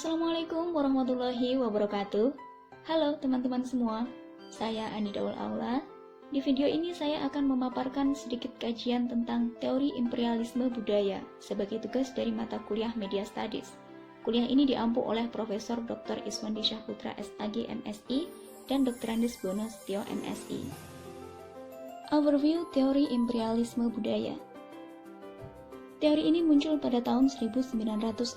Assalamualaikum warahmatullahi wabarakatuh. Halo teman-teman semua, saya Ani Daul Aula. Di video ini saya akan memaparkan sedikit kajian tentang teori imperialisme budaya sebagai tugas dari mata kuliah Media Studies. Kuliah ini diampu oleh Profesor Dr. Iswandi Syahputra SAG MSI dan Dr. Andes Bono Setio MSI. Overview teori imperialisme budaya. Teori ini muncul pada tahun 1960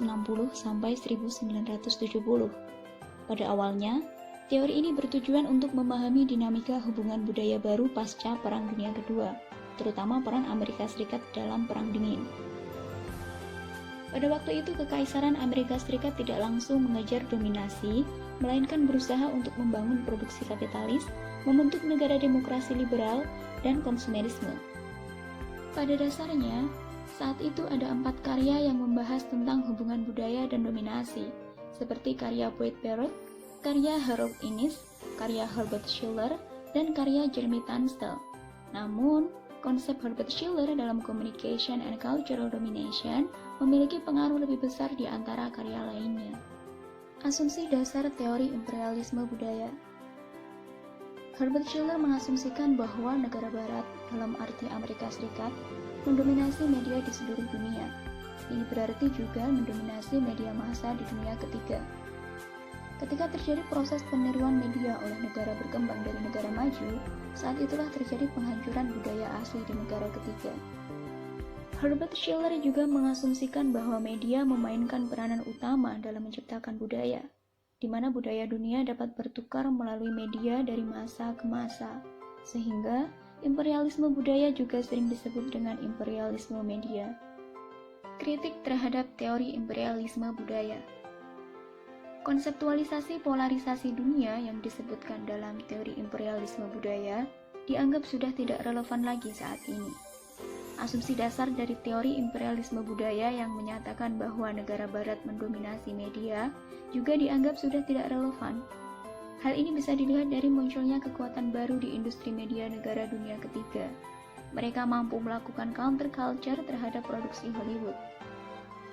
sampai 1970. Pada awalnya, teori ini bertujuan untuk memahami dinamika hubungan budaya baru pasca Perang Dunia Kedua, terutama peran Amerika Serikat dalam Perang Dingin. Pada waktu itu, Kekaisaran Amerika Serikat tidak langsung mengejar dominasi, melainkan berusaha untuk membangun produksi kapitalis, membentuk negara demokrasi liberal, dan konsumerisme. Pada dasarnya, saat itu ada 4 karya yang membahas tentang hubungan budaya dan dominasi, seperti karya Boyd Barrett, karya Harold Innis, karya Herbert Schiller, dan karya Jeremy Tunstall. Namun, konsep Herbert Schiller dalam Communication and Cultural Domination memiliki pengaruh lebih besar di antara karya lainnya. Asumsi dasar teori imperialisme budaya. Herbert Schiller mengasumsikan bahwa negara barat, dalam arti Amerika Serikat, mendominasi media di seluruh dunia. Ini berarti juga mendominasi media massa di dunia ketiga. Ketika terjadi proses peniruan media oleh negara berkembang dari negara maju, saat itulah terjadi penghancuran budaya asli di negara ketiga. Herbert Schiller juga mengasumsikan bahwa media memainkan peranan utama dalam menciptakan budaya, di mana budaya dunia dapat bertukar melalui media dari masa ke masa, sehingga imperialisme budaya juga sering disebut dengan imperialisme media. Kritik terhadap teori imperialisme budaya. Konseptualisasi polarisasi dunia yang disebutkan dalam teori imperialisme budaya dianggap sudah tidak relevan lagi saat ini. Asumsi dasar dari teori imperialisme budaya yang menyatakan bahwa negara barat mendominasi media juga dianggap sudah tidak relevan. Hal ini bisa dilihat dari munculnya kekuatan baru di industri media negara dunia ketiga. Mereka mampu melakukan counterculture terhadap produksi Hollywood.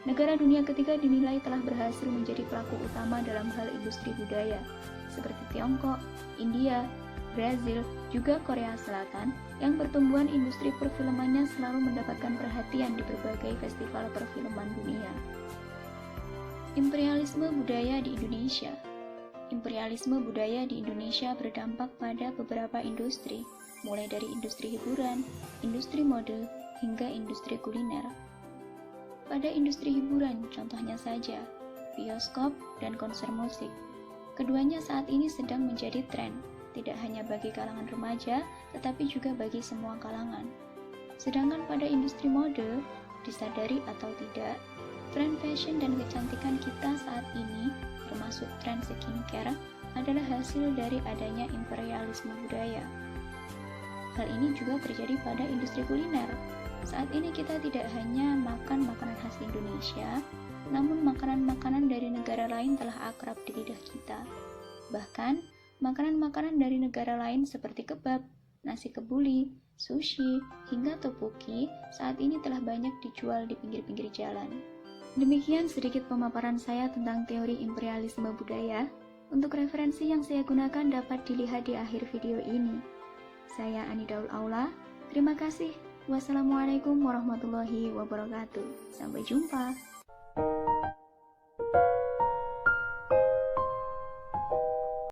Negara dunia ketiga dinilai telah berhasil menjadi pelaku utama dalam hal industri budaya, seperti Tiongkok, India, Brazil, juga Korea Selatan, yang pertumbuhan industri perfilmannya selalu mendapatkan perhatian di berbagai festival perfilman dunia. Imperialisme budaya di Indonesia. Imperialisme budaya di Indonesia berdampak pada beberapa industri, mulai dari industri hiburan, industri mode, hingga industri kuliner. Pada industri hiburan, contohnya saja, bioskop dan konser musik. Keduanya saat ini sedang menjadi tren, tidak hanya bagi kalangan remaja, tetapi juga bagi semua kalangan. Sedangkan pada industri mode, disadari atau tidak, tren fashion dan kecantikan kita saat ini, termasuk tren skincare, adalah hasil dari adanya imperialisme budaya. Hal ini juga terjadi pada industri kuliner. Saat ini kita tidak hanya makan makanan khas Indonesia, namun makanan-makanan dari negara lain telah akrab di lidah kita. Bahkan, makanan-makanan dari negara lain seperti kebab, nasi kebuli, sushi, hingga tteokbokki saat ini telah banyak dijual di pinggir-pinggir jalan. Demikian sedikit pemaparan saya tentang teori imperialisme budaya. Untuk referensi yang saya gunakan dapat dilihat di akhir video ini. Saya Ani Daul Aula. Terima kasih. Wassalamualaikum warahmatullahi wabarakatuh. Sampai jumpa.